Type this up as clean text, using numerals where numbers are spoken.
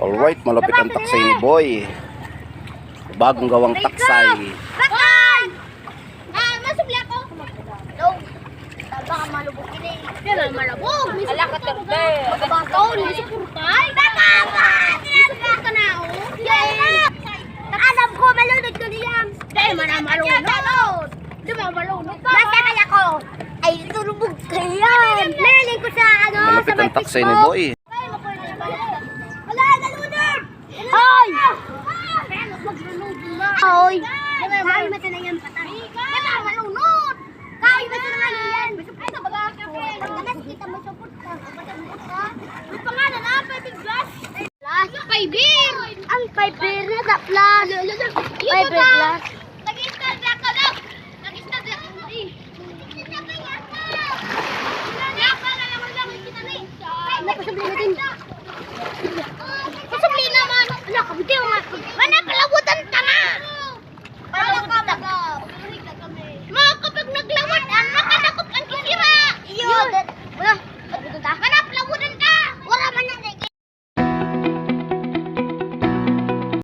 Alright, malapit ang taksay ni Boy. Bagong gawang taksay. Bakit? Masubli ako. No. Baka malubog ini. Kaya malubog. Ala ka terde. Magabakaw ni si Kurpay. Bakit? Suporta ka na ako. Alam ko malunod ko niyang. Dahil malunod. Di ba malunod ka? Basta kaya ko. Ay turubog kaya. Narinig ko sa ano. Malapit ang taksay ni Boy. Wala nalunod. Hoy! Hoy! Hoy, mata na yan patay. Kaya malunod. Kaya mata na yan. Ay, baga pagkakas kita mo support ka. Ang pangalan na, 5 glass. Glass? 5 beer. Ang 5 beer na da plus. 5 beer glass. Nag-install na ako lang. Nag-install na ako. Napasabli natin.